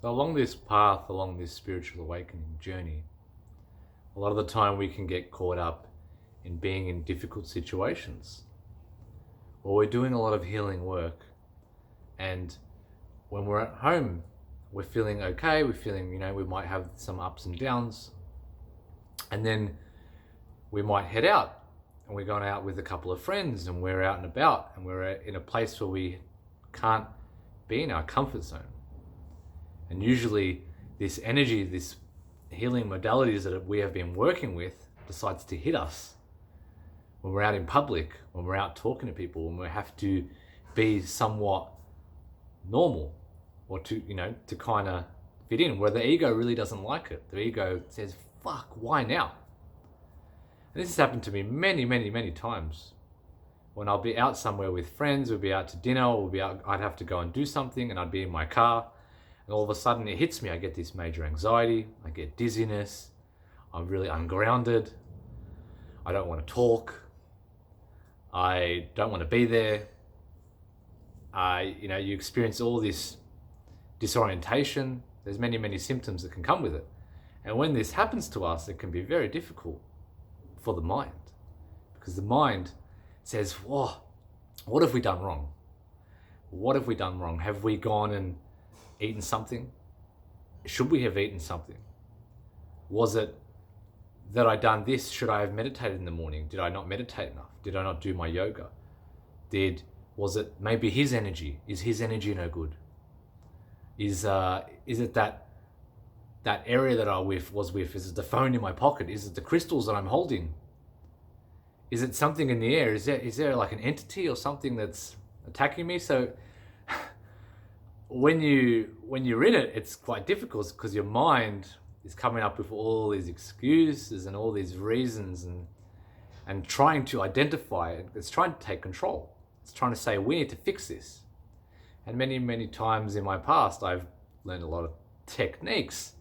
So along this path, along this spiritual awakening journey, a lot of the time we can get caught up in being in difficult situations, or we're doing a lot of healing work, and when we're at home, we're feeling okay, we're feeling, we might have some ups and downs, and then we might head out, and we're going out with a couple of friends, and we're out and about, and we're in a place where we can't be in our comfort zone. And usually this energy, this healing modalities that we have been working with decides to hit us when we're out in public, when we're out talking to people, when we have to be somewhat normal, or to kind of fit in, where the ego really doesn't like it. The ego says, fuck, why now? And this has happened to me many, many, many times. When I'll be out somewhere with friends, we'll be out to dinner, or I'd have to go and do something, and I'd be in my car, and all of a sudden it hits me. I get this major anxiety, I get dizziness, I'm really ungrounded, I don't want to talk, I don't want to be there. You experience all this disorientation. There's many, many symptoms that can come with it. And when this happens to us, it can be very difficult for the mind, because the mind says, whoa, what have we done wrong? What have we done wrong? Have we gone and eaten something? Should we have eaten something? Was it that I done this? Should I have meditated in the morning? Did I not meditate enough? Did I not do my yoga? Was it maybe his energy? Is his energy no good? Is it that area that I was with? Is it the phone in my pocket? Is it the crystals that I'm holding? Is it something in the air? Is there like an entity or something that's attacking me? So when you're in it, it's quite difficult, because your mind is coming up with all these excuses and all these reasons, and trying to identify it. It's trying to take control. It's trying to say, we need to fix this. And many, many times in my past, I've learned a lot of techniques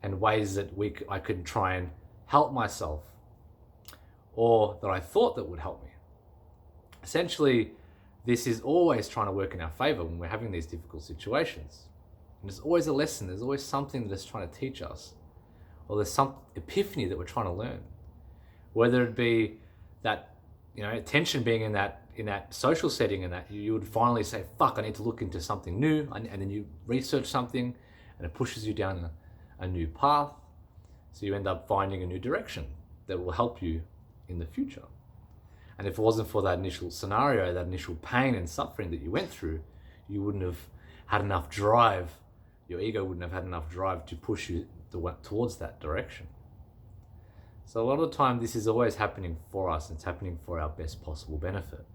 and ways that I could try and help myself, or that I thought that would help me. Essentially, this is always trying to work in our favor when we're having these difficult situations. And there's always a lesson, there's always something that it's trying to teach us, or there's some epiphany that we're trying to learn. Whether it be that, attention being in that social setting, and that you would finally say, fuck, I need to look into something new, and then you research something, and it pushes you down a new path. So you end up finding a new direction that will help you in the future. And if it wasn't for that initial scenario, that initial pain and suffering that you went through, you wouldn't have had enough drive. Your ego wouldn't have had enough drive to push you towards that direction. So a lot of the time, this is always happening for us. It's happening for our best possible benefit.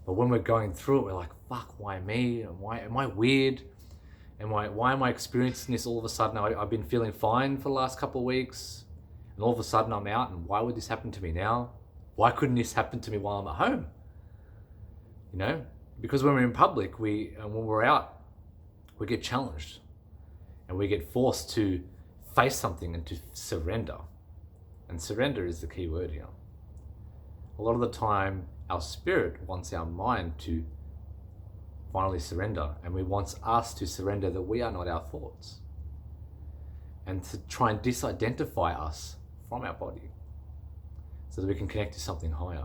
But when we're going through it, we're like, fuck, why me? Why am I weird? Why am I experiencing this all of a sudden? I've been feeling fine for the last couple of weeks, and all of a sudden I'm out, and why would this happen to me now? Why couldn't this happen to me while I'm at home? Because when we're in public, and when we're out, we get challenged, and we get forced to face something and to surrender. And surrender is the key word here. A lot of the time, our spirit wants our mind to finally surrender, and we wants us to surrender that we are not our thoughts, and to try and disidentify us from our body, so that we can connect to something higher.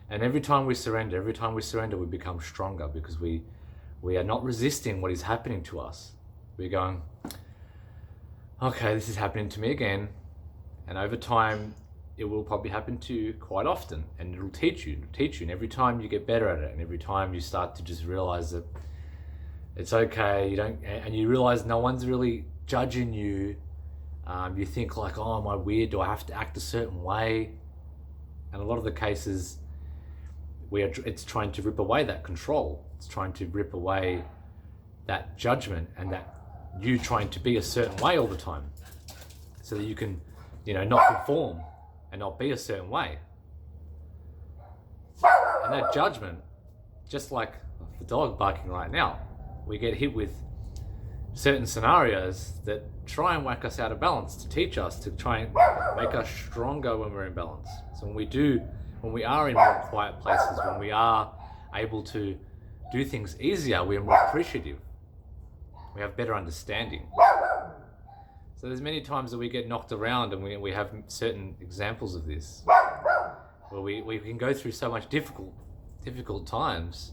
And every time we surrender, we become stronger, because we are not resisting what is happening to us. We're going, okay, this is happening to me again. And over time, it will probably happen to you quite often, and it'll teach you. And every time you get better at it, and every time you start to just realize that it's okay, and you realize no one's really judging you. You think like, oh, am I weird? Do I have to act a certain way? And a lot of the cases, it's trying to rip away that control. It's trying to rip away that judgment, and that you trying to be a certain way all the time, so that you can, not conform and not be a certain way. And that judgment, just like the dog barking right now, we get hit with certain scenarios that try and whack us out of balance, to teach us, to try and make us stronger when we're in balance. So when we are in more quiet places, when we are able to do things easier, we're more appreciative. We have better understanding. So there's many times that we get knocked around, and we have certain examples of this, where we can go through so much difficult times.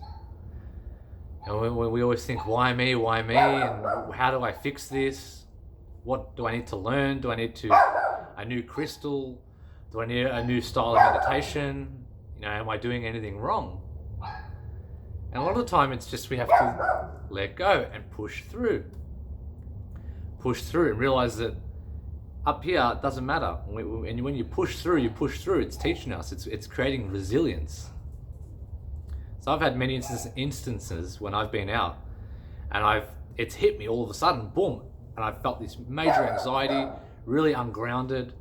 And we always think, why me, and how do I fix this? What do I need to learn? Do I need a new crystal? Do I need a new style of meditation? Am I doing anything wrong? And a lot of the time it's just we have to let go and push through and realize that up here it doesn't matter. And when you push through, it's teaching us, it's creating resilience. So I've had many instances when I've been out and it's hit me all of a sudden, boom, and I've felt this major anxiety, really ungrounded,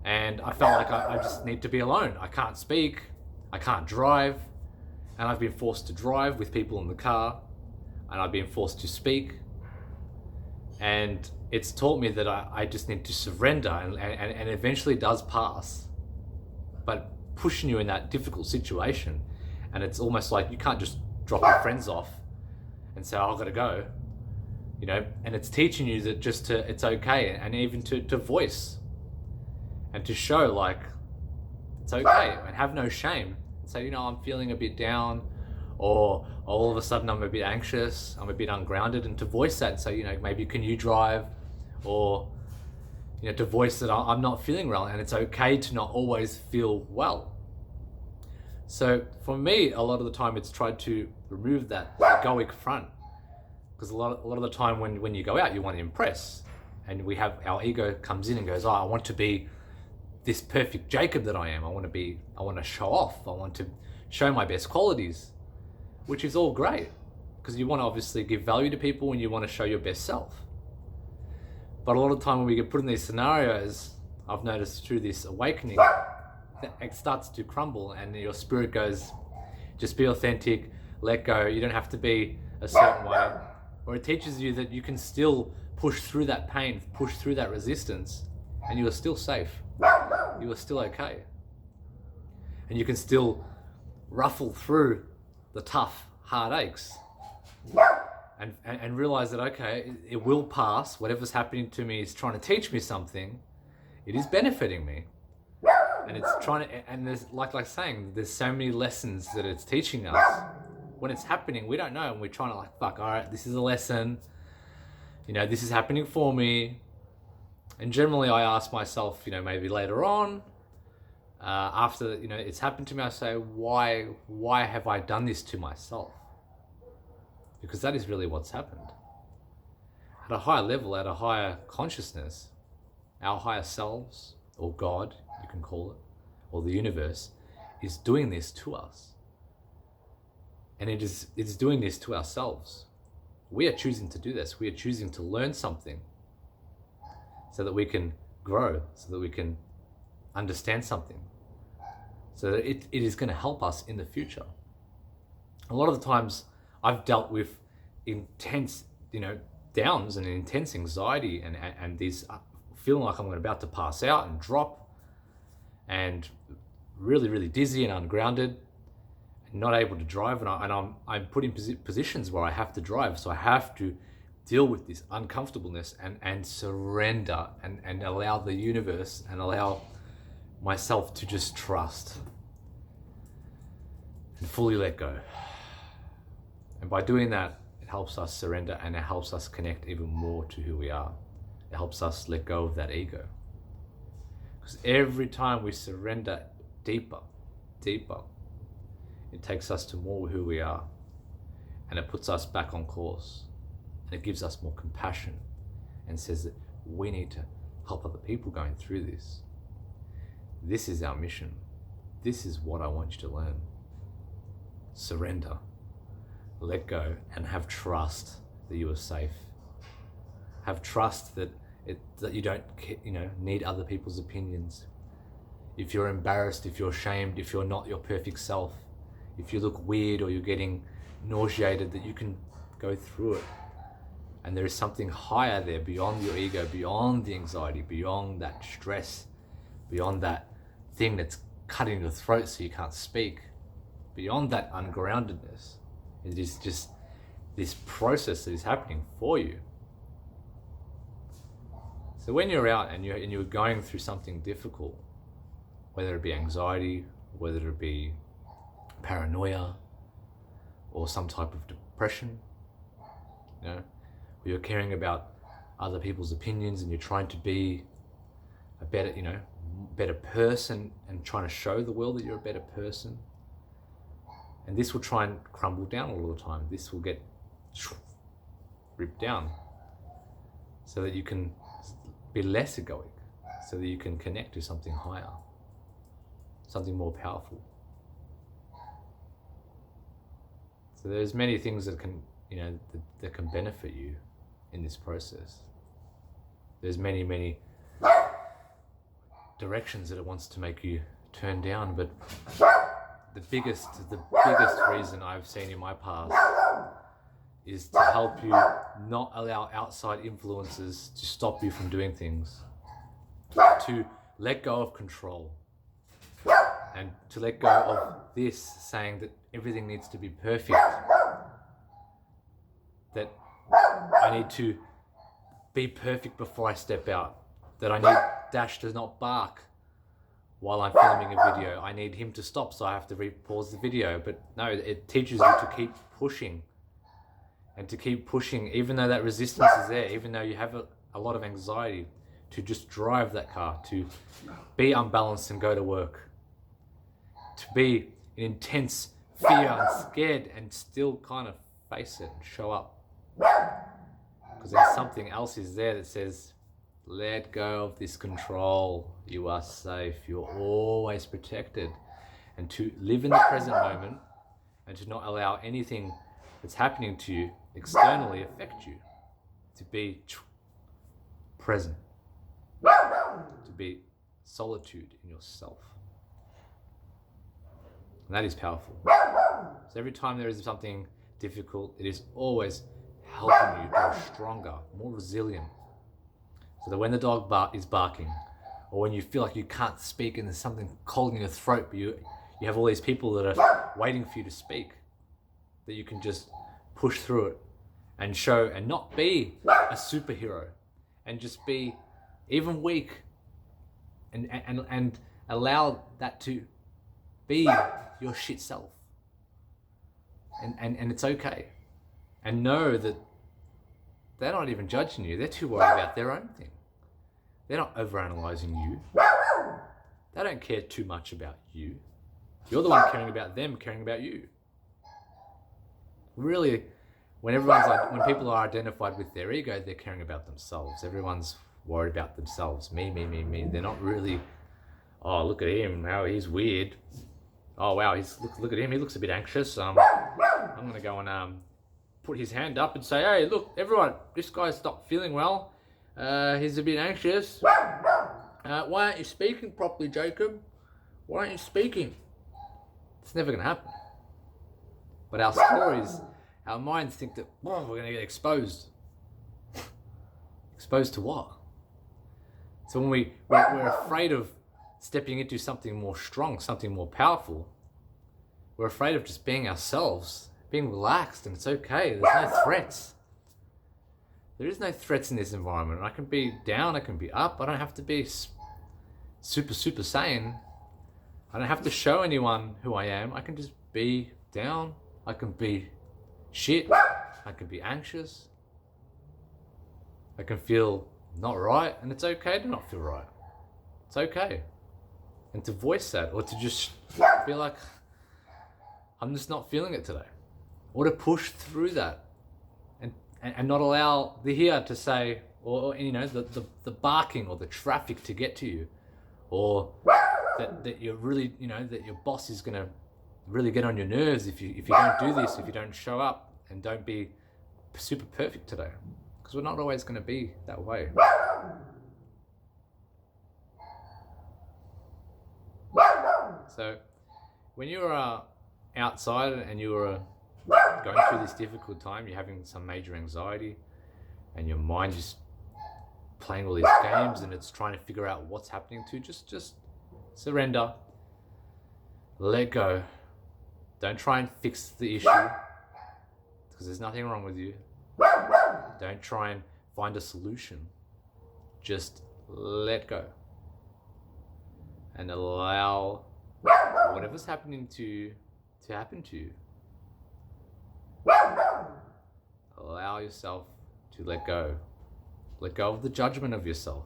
and I felt like I just need to be alone. I can't speak, I can't drive, and I've been forced to drive with people in the car, and I've been forced to speak, and it's taught me that I just need to surrender, and eventually does pass, but pushing you in that difficult situation. And it's almost like you can't just drop your friends off and say, I've got to go, and it's teaching you that it's okay, and even to voice and to show like it's okay, and have no shame, and say, I'm feeling a bit down, or all of a sudden I'm a bit anxious, I'm a bit ungrounded, and to voice that and say, maybe can you drive, or to voice that I'm not feeling well, and it's okay to not always feel well. So for me, a lot of the time it's tried to remove that egoic front, because a lot of the time when you go out, you want to impress, and our ego comes in and goes, I want to be this perfect Jacob that I am. I want to show off. I want to show my best qualities, which is all great, because you want to obviously give value to people and you want to show your best self. But a lot of the time when we get put in these scenarios, I've noticed through this awakening, it starts to crumble, and your spirit goes, just be authentic, let go, you don't have to be a certain way. Or it teaches you that you can still push through that pain, push through that resistance, and you are still safe, you are still okay, and you can still ruffle through the tough heartaches, and realize that, okay, it will pass. Whatever's happening to me is trying to teach me something. It is benefiting me. And it's trying to, and there's like saying, there's so many lessons that it's teaching us. When it's happening, we don't know, and we're trying to fuck, all right, this is a lesson, this is happening for me. And generally I ask myself, maybe later on, after, it's happened to me, I say, why have I done this to myself? Because that is really what's happened. At a higher level, at a higher consciousness, our higher selves, or God, you can call it, or the universe, is doing this to us. And it's doing this to ourselves. We are choosing to do this. We are choosing to learn something so that we can grow, so that we can understand something, so that it is going to help us in the future. A lot of the times I've dealt with intense, downs and intense anxiety and these feeling like I'm about to pass out and drop, and really, really dizzy and ungrounded, and not able to drive, and I'm put in positions where I have to drive, so I have to deal with this uncomfortableness and surrender and allow the universe and allow myself to just trust and fully let go. And by doing that, it helps us surrender, and it helps us connect even more to who we are. It helps us let go of that ego. Because every time we surrender deeper, it takes us to more who we are, and it puts us back on course, and it gives us more compassion, and says that we need to help other people going through this. This is our mission. This is what I want you to learn. Surrender, let go, and have trust that you are safe. Have trust that you don't, need other people's opinions. If you're embarrassed, if you're shamed, if you're not your perfect self, if you look weird or you're getting nauseated, that you can go through it. And there is something higher there, beyond your ego, beyond the anxiety, beyond that stress, beyond that thing that's cutting your throat so you can't speak, beyond that ungroundedness. It is just this process that is happening for you. So when you're out and you're going through something difficult, whether it be anxiety, whether it be paranoia, or some type of depression, where you're caring about other people's opinions and you're trying to be a better, better person and trying to show the world that you're a better person. And this will try and crumble down all the time. This will get ripped down so that you can be less egoic, so that you can connect to something higher, something more powerful. So there's many things that can, that can benefit you in this process. There's many directions that it wants to make you turn down, but the biggest reason I've seen in my past is to help you not allow outside influences to stop you from doing things, to let go of control, and to let go of this saying that everything needs to be perfect, that I need to be perfect before I step out, that I need Dash to not bark while I'm filming a video, I need him to stop so I have to pause the video. But no, it teaches you to keep pushing, and to keep pushing even though that resistance is there, even though you have a lot of anxiety, to just drive that car, to be unbalanced and go to work, to be in intense fear and scared and still kind of face it and show up. Because then something else is there that says, let go of this control, you are safe, you're always protected. And to live in the present moment and to not allow anything that's happening to you externally affect you. To be present, to be solitude in yourself. And that is powerful. So every time there is something difficult, it is always helping you grow stronger, more resilient. So that when the dog is barking, or when you feel like you can't speak and there's something cold in your throat, but you have all these people that are waiting for you to speak, that you can just push through it and show, and not be a superhero, and just be even weak, and allow that to be your shit self. And it's okay. And know that they're not even judging you. They're too worried about their own thing. They're not overanalyzing you. They don't care too much about you. You're the one caring about them, caring about you. Really, when people are identified with their ego, they're caring about themselves. Everyone's worried about themselves. Me. They're not really, oh, look at him, how he's weird. Oh, wow, look at him, he looks a bit anxious. I'm going to go and put his hand up and say, hey, look, everyone, this guy's not feeling well. He's a bit anxious. Why aren't you speaking properly, Jacob? Why aren't you speaking? It's never going to happen. But our stories, our minds think that, we're going to get exposed. Exposed to what? So when we're afraid of stepping into something more strong, something more powerful, we're afraid of just being ourselves, being relaxed, and it's okay. There's no threats. There is no threats in this environment. I can be down, I can be up. I don't have to be super sane. I don't have to show anyone who I am. I can just be down. I can be shit. I can be anxious. I can feel not right, and it's okay to not feel right. It's okay. And to voice that, or to just feel like I'm just not feeling it today, or to push through that, and not allow the here to say, or the barking or the traffic to get to you, or that you're really, that your boss is gonna really get on your nerves if you don't do this, if you don't show up and don't be super perfect today, because we're not always going to be that way. So when you are outside and you are going through this difficult time, you're having some major anxiety and your mind is playing all these games and it's trying to figure out what's happening, to just surrender, let go. Don't try and fix the issue. because there's nothing wrong with you. Don't try and find a solution. Just let go and allow whatever's happening to happen to you. Allow yourself to let go. Let go of the judgment of yourself.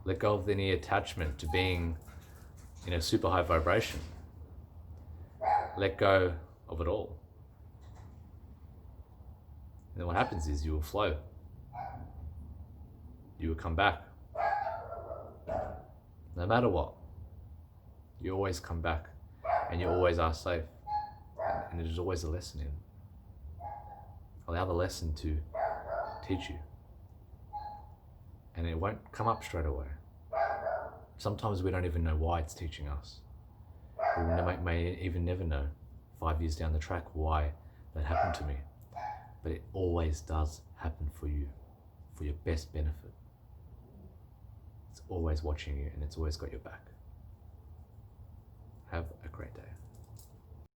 Let go of any attachment to being in a super high vibration. Let go of it all. And then what happens is you will flow. You will come back. No matter what. You always come back and you always are safe. And there's always a lesson in it. Allow the lesson to teach you. And it won't come up straight away. Sometimes we don't even know why it's teaching us. We may even never know 5 years down the track why that happened to me. But it always does happen for you, for your best benefit. It's always watching you and it's always got your back.